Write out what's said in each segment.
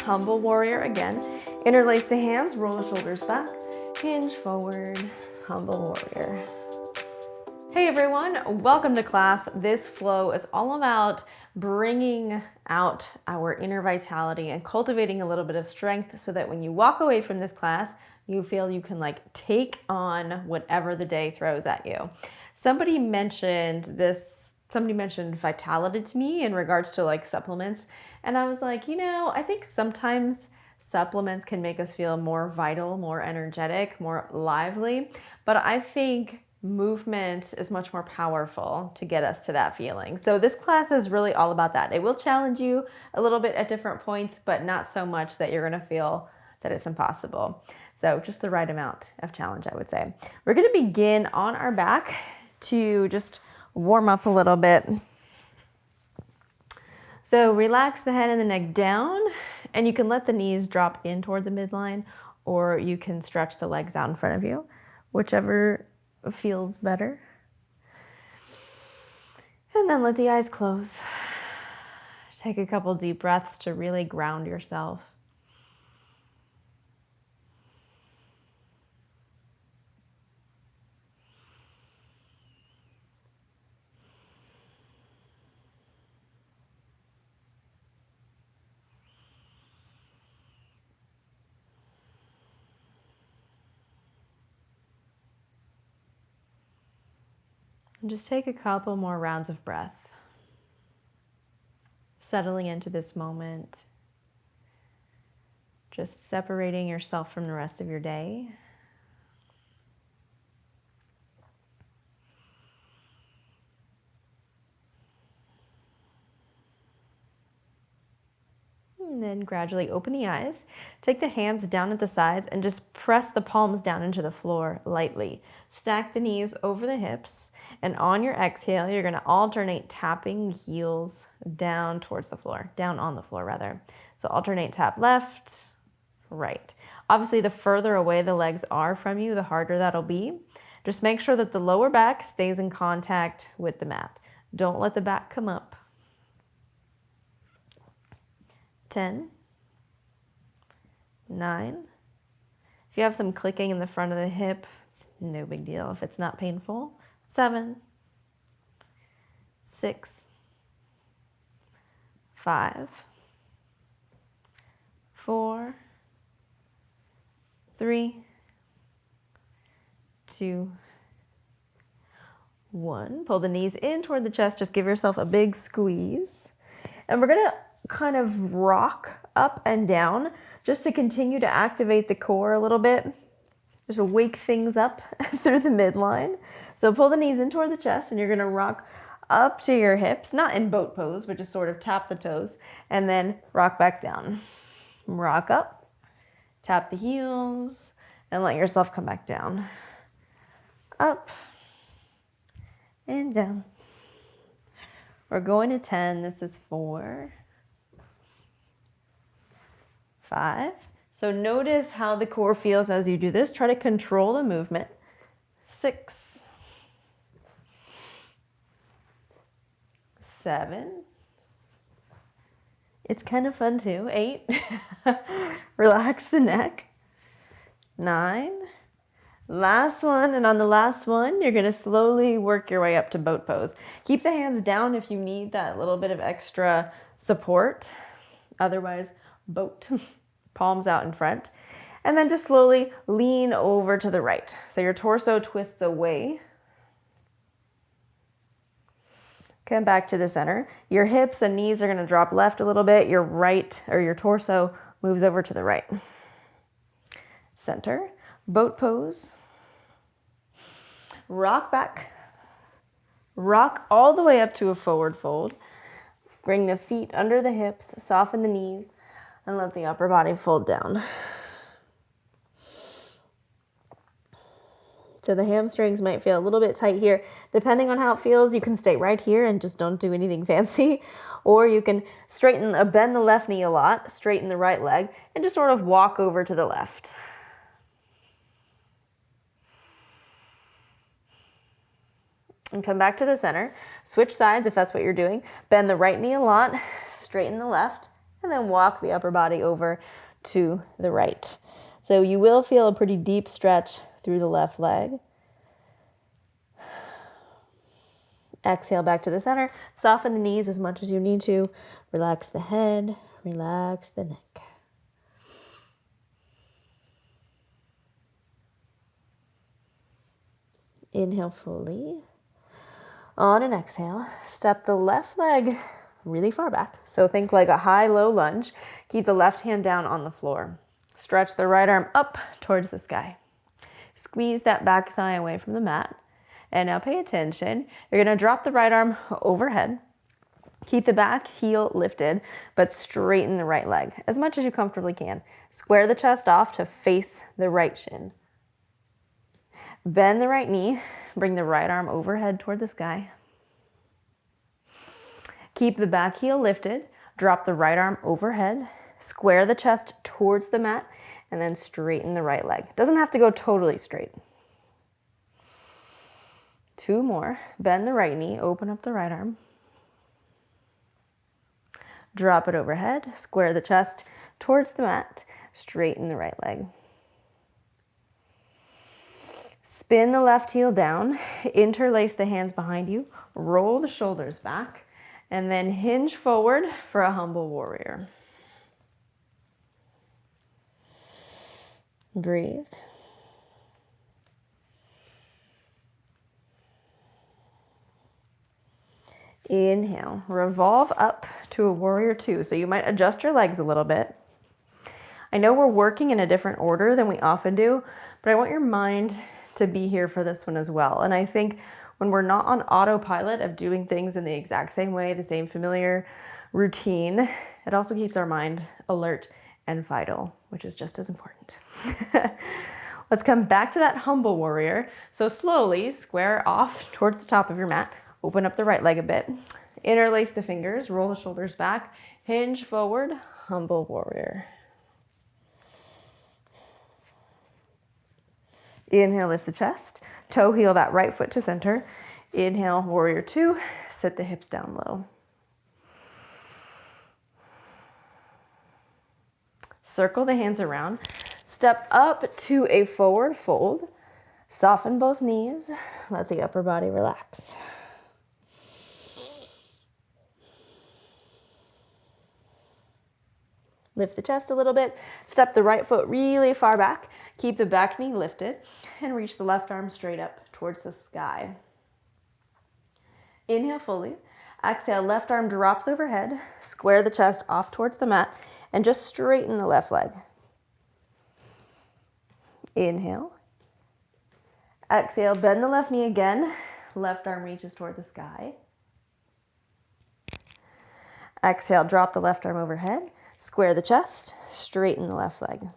humble warrior again. Interlace the hands, roll the shoulders back, hinge forward, humble warrior. Hey everyone, welcome to class. This flow is all about bringing out our inner vitality and cultivating a little bit of strength so that when you walk away from this class, you feel you can take on whatever the day throws at you. Somebody mentioned vitality to me in regards to supplements. And I was like, I think sometimes supplements can make us feel more vital, more energetic, more lively. But I think movement is much more powerful to get us to that feeling. So this class is really all about that. It will challenge you a little bit at different points, but not so much that you're going to feel that it's impossible. So just the right amount of challenge, I would say. We're going to begin on our back to just warm up a little bit. So relax the head and the neck down, and you can let the knees drop in toward the midline, or you can stretch the legs out in front of you, whichever feels better. And then let the eyes close. Take a couple deep breaths to really ground yourself. And just take a couple more rounds of breath, settling into this moment, just separating yourself from the rest of your day. And then gradually open the eyes. Take the hands down at the sides and just press the palms down into the floor lightly. Stack the knees over the hips. And on your exhale, you're going to alternate tapping the heels down towards the floor, down on the floor rather. So alternate tap left, right. Obviously, the further away the legs are from you, the harder that'll be. Just make sure that the lower back stays in contact with the mat. Don't let the back come up. 10, 9. If you have some clicking in the front of the hip, it's no big deal if it's not painful. 7, 6, 5, 4, 3, 2, 1. Pull the knees in toward the chest. Just give yourself a big squeeze. And we're going to kind of rock up and down just to continue to activate the core a little bit. Just to wake things up through the midline. So pull the knees in toward the chest and you're going to rock up to your hips, not in boat pose, but just sort of tap the toes and then rock back down. Rock up, tap the heels, and let yourself come back down. Up and down. We're going to 10. This is 4, 5. So notice how the core feels as you do this. Try to control the movement. 6, 7. It's kind of fun too. 8. Relax the neck. 9. Last one, and on the last one, you're going to slowly work your way up to boat pose. Keep the hands down if you need that little bit of extra support. Otherwise, boat. Palms out in front. And then just slowly lean over to the right. So your torso twists away. Come back to the center. Your hips and knees are going to drop left a little bit. Your right, or your torso, moves over to the right. Center. Boat pose. Rock back. Rock all the way up to a forward fold. Bring the feet under the hips, soften the knees, and let the upper body fold down. So the hamstrings might feel a little bit tight here. Depending on how it feels, you can stay right here and just don't do anything fancy. Or you can bend the left knee a lot, straighten the right leg, and just sort of walk over to the left. And come back to the center. Switch sides if that's what you're doing. Bend the right knee a lot, straighten the left, and then walk the upper body over to the right. So you will feel a pretty deep stretch through the left leg. Exhale back to the center. Soften the knees as much as you need to. Relax the head, relax the neck. Inhale fully. On an exhale, step the left leg really far back. So think like a high-low lunge. Keep the left hand down on the floor. Stretch the right arm up towards the sky. Squeeze that back thigh away from the mat. And now pay attention. You're going to drop the right arm overhead. Keep the back heel lifted, but straighten the right leg as much as you comfortably can. Square the chest off to face the right shin. Bend the right knee. Bring the right arm overhead toward the sky. Keep the back heel lifted. Drop the right arm overhead. Square the chest towards the mat, and then straighten the right leg. Doesn't have to go totally straight. 2 more. Bend the right knee. Open up the right arm. Drop it overhead. Square the chest towards the mat. Straighten the right leg. Spin the left heel down. Interlace the hands behind you. Roll the shoulders back. And then hinge forward for a humble warrior. Breathe. Inhale, revolve up to a warrior 2. So you might adjust your legs a little bit. I know we're working in a different order than we often do, but I want your mind to be here for this one as well. And I think when we're not on autopilot of doing things in the exact same way, the same familiar routine, it also keeps our mind alert and vital, which is just as important. Let's come back to that humble warrior. So slowly square off towards the top of your mat. Open up the right leg a bit. Interlace the fingers, roll the shoulders back, hinge forward, humble warrior. Inhale, lift the chest. Toe heel that right foot to center. Inhale, warrior 2. Sit the hips down low. Circle the hands around. Step up to a forward fold. Soften both knees. Let the upper body relax. Lift the chest a little bit. Step the right foot really far back. Keep the back knee lifted and reach the left arm straight up towards the sky. Inhale fully. Exhale, left arm drops overhead. Square the chest off towards the mat and just straighten the left leg. Inhale. Exhale, bend the left knee again. Left arm reaches toward the sky. Exhale, drop the left arm overhead. Square the chest, straighten the left leg.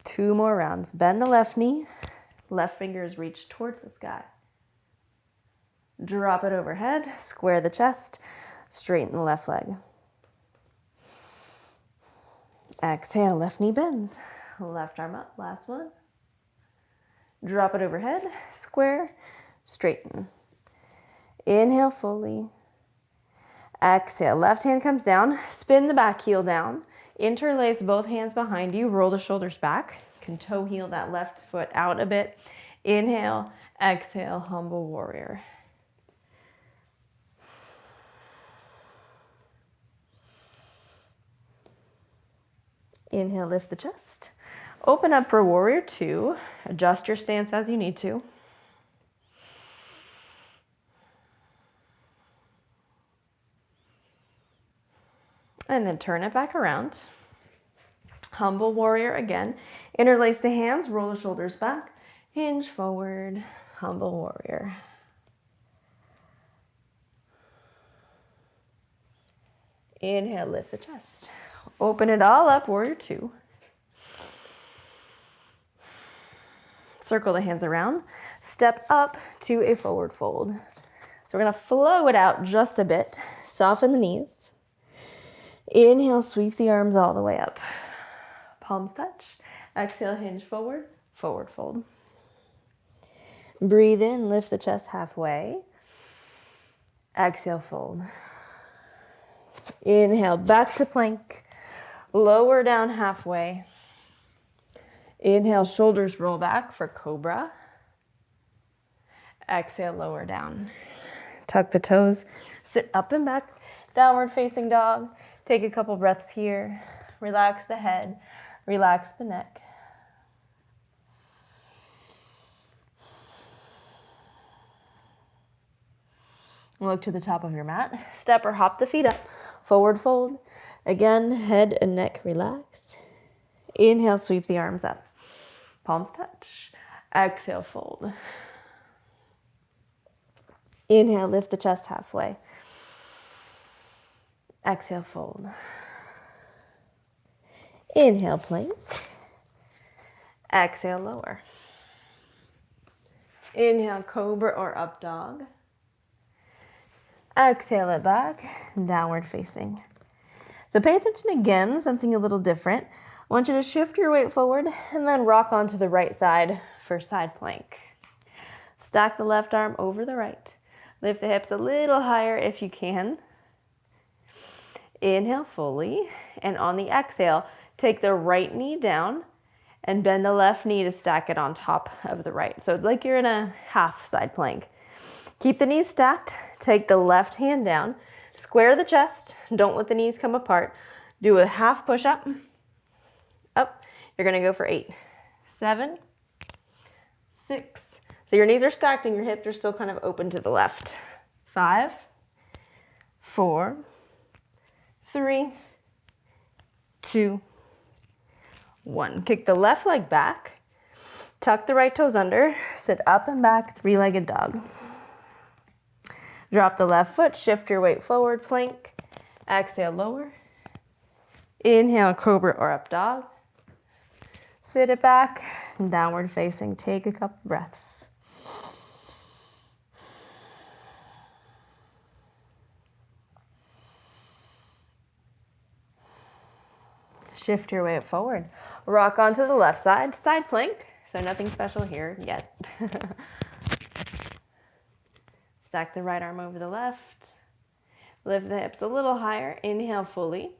2 more rounds. Bend the left knee. Left fingers reach towards the sky. Drop it overhead. Square the chest. Straighten the left leg. Exhale, left knee bends. Left arm up. Last one. Drop it overhead. Square. Straighten. Inhale fully. Exhale, left hand comes down. Spin the back heel down. Interlace both hands behind you. Roll the shoulders back. You can toe heel that left foot out a bit. Inhale, exhale, humble warrior. Inhale, lift the chest. Open up for warrior 2. Adjust your stance as you need to. And then turn it back around. Humble warrior again. Interlace the hands, roll the shoulders back. Hinge forward, humble warrior. Inhale, lift the chest. Open it all up, warrior 2. Circle the hands around. Step up to a forward fold. So we're gonna flow it out just a bit. Soften the knees. Inhale, sweep the arms all the way up. Palms touch. Exhale, hinge forward, forward fold. Breathe in, lift the chest halfway. Exhale, fold. Inhale, back to plank. Lower down halfway. Inhale, shoulders roll back for cobra. Exhale, lower down. Tuck the toes, sit up and back, downward facing dog. Take a couple breaths here. Relax the head, relax the neck. Look to the top of your mat. Step or hop the feet up. Forward fold. Again, head and neck relax. Inhale, sweep the arms up. Palms touch. Exhale, fold. Inhale, lift the chest halfway. Exhale, fold. Inhale, plank. Exhale, lower. Inhale, cobra or up dog. Exhale it back, downward facing. So pay attention again, something a little different. I want you to shift your weight forward and then rock onto the right side for side plank. Stack the left arm over the right. Lift the hips a little higher if you can. Inhale fully, and on the exhale, take the right knee down and bend the left knee to stack it on top of the right. So it's like you're in a half side plank. Keep the knees stacked, take the left hand down, square the chest, don't let the knees come apart. Do a half push-up, up. You're gonna go for 8, 7, 6. So your knees are stacked and your hips are still kind of open to the left. 5, 4, 3, 2, 1. Kick the left leg back, tuck the right toes under, sit up and back, three-legged dog. Drop the left foot, shift your weight forward, plank. Exhale, lower. Inhale, cobra or up dog. Sit it back, downward facing. Take a couple breaths. Shift your weight forward. Rock onto the left side, side plank. So nothing special here yet. Stack the right arm over the left. Lift the hips a little higher. Inhale fully.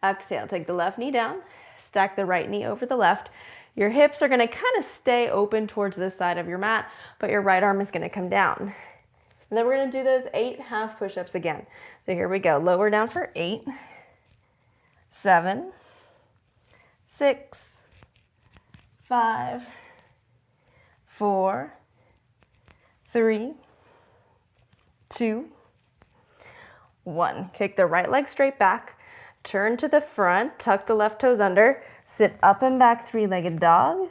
Exhale, take the left knee down. Stack the right knee over the left. Your hips are gonna kind of stay open towards this side of your mat, but your right arm is gonna come down. And then we're gonna do those 8 half push-ups again. So here we go. Lower down for 8, 7, 6, 5, 4, 3, 2, 1. Kick the right leg straight back. Turn to the front. Tuck the left toes under. Sit up and back, three-legged dog.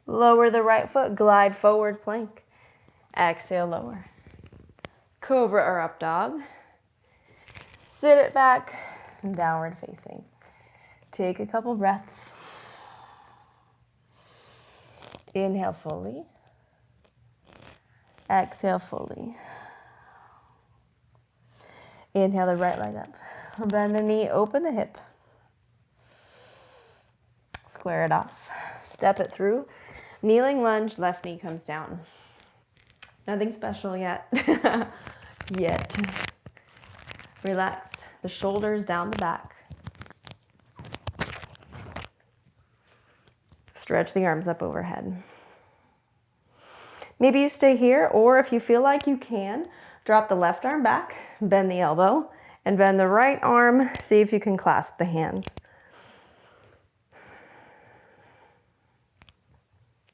Lower the right foot. Glide forward, plank. Exhale, lower. Cobra or up dog. Sit it back, downward facing. Take a couple breaths. Inhale fully. Exhale fully. Inhale the right leg up. Bend the knee, open the hip. Square it off. Step it through. Kneeling lunge, left knee comes down. Nothing special yet. Relax the shoulders down the back. Stretch the arms up overhead. Maybe you stay here, or if you feel like you can, drop the left arm back, bend the elbow, and bend the right arm. See if you can clasp the hands.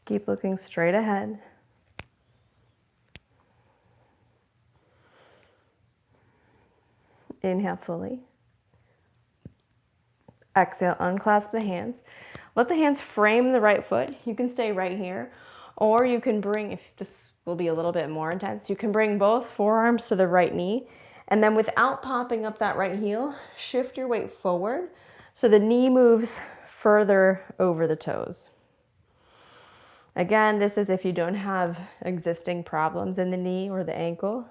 Keep looking straight ahead. Inhale fully. Exhale, unclasp the hands. Let the hands frame the right foot. You can stay right here, or you can bring, if this will be a little bit more intense, you can bring both forearms to the right knee, and then without popping up that right heel, shift your weight forward so the knee moves further over the toes. Again, this is if you don't have existing problems in the knee or the ankle.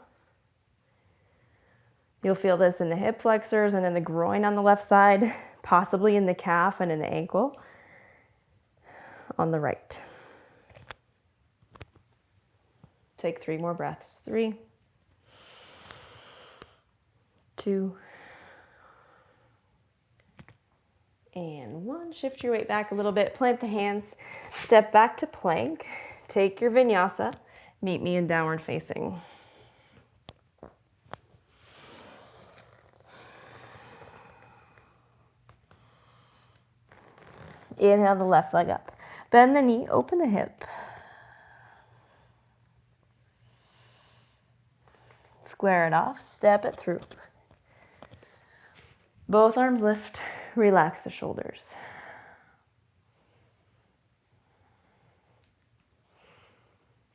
You'll feel this in the hip flexors and in the groin on the left side, possibly in the calf and in the ankle on the right. Take 3 more breaths. 3, 2, and 1. Shift your weight back a little bit, plant the hands, step back to plank, take your vinyasa, meet me in downward facing. Inhale the left leg up. Bend the knee, open the hip. Square it off, step it through. Both arms lift, relax the shoulders.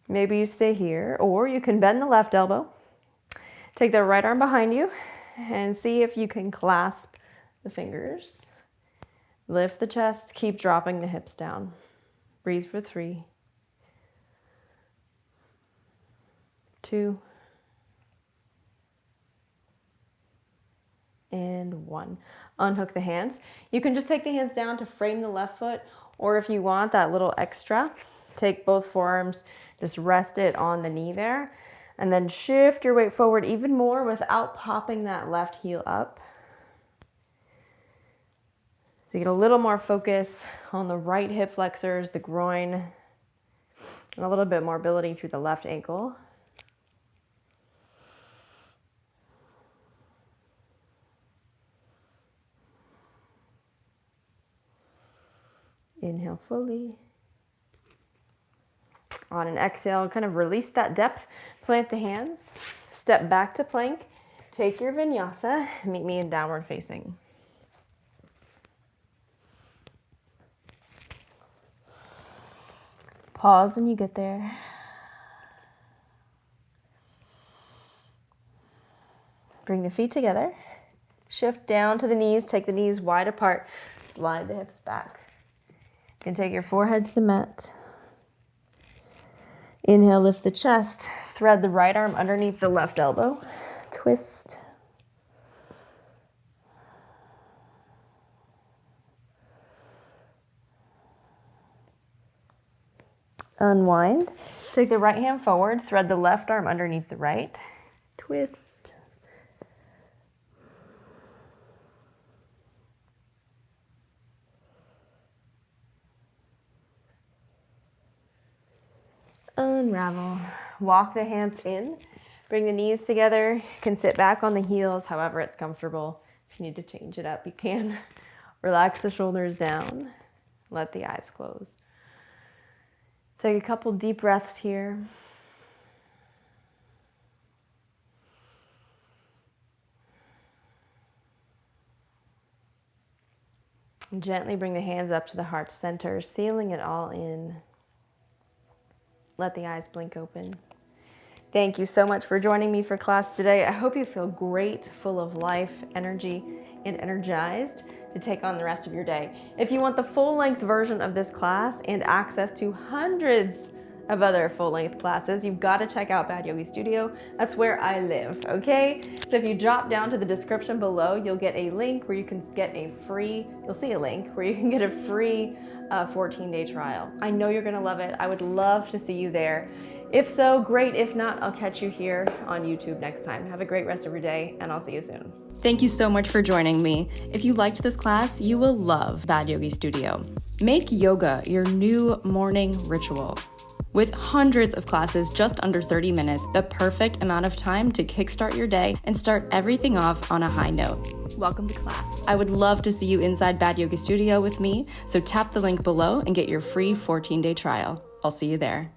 Maybe you stay here, or you can bend the left elbow. Take the right arm behind you and see if you can clasp the fingers. Lift the chest, keep dropping the hips down. Breathe for 3, 2, and 1. Unhook the hands. You can just take the hands down to frame the left foot, or if you want that little extra, take both forearms, just rest it on the knee there, and then shift your weight forward even more without popping that left heel up. So you get a little more focus on the right hip flexors, the groin, and a little bit more ability through the left ankle. Inhale fully. On an exhale, kind of release that depth, plant the hands, step back to plank, take your vinyasa, meet me in downward facing. Pause when you get there. Bring the feet together. Shift down to the knees, take the knees wide apart, slide the hips back. You can take your forehead to the mat. Inhale, lift the chest, thread the right arm underneath the left elbow, twist. Unwind. Take the right hand forward, thread the left arm underneath the right, twist. Unravel. Walk the hands in, bring the knees together. You can sit back on the heels, however it's comfortable. If you need to change it up, you can. Relax the shoulders down. Let the eyes close. Take a couple deep breaths here. And gently bring the hands up to the heart center, sealing it all in. Let the eyes blink open. Thank you so much for joining me for class today. I hope you feel great, full of life, energy, and energized to take on the rest of your day. If you want the full-length version of this class and access to hundreds of other full-length classes, you've got to check out Bad Yogi Studio. That's where I live, okay? So if you drop down to the description below, you'll get a link where you can get a free, you'll see a link where you can get a free 14-day trial. I know you're gonna love it. I would love to see you there. If so, great. If not, I'll catch you here on YouTube next time. Have a great rest of your day, and I'll see you soon. Thank you so much for joining me. If you liked this class, you will love Bad Yogi Studio. Make yoga your new morning ritual. With hundreds of classes just under 30 minutes, the perfect amount of time to kickstart your day and start everything off on a high note. Welcome to class. I would love to see you inside Bad Yogi Studio with me, so tap the link below and get your free 14-day trial. I'll see you there.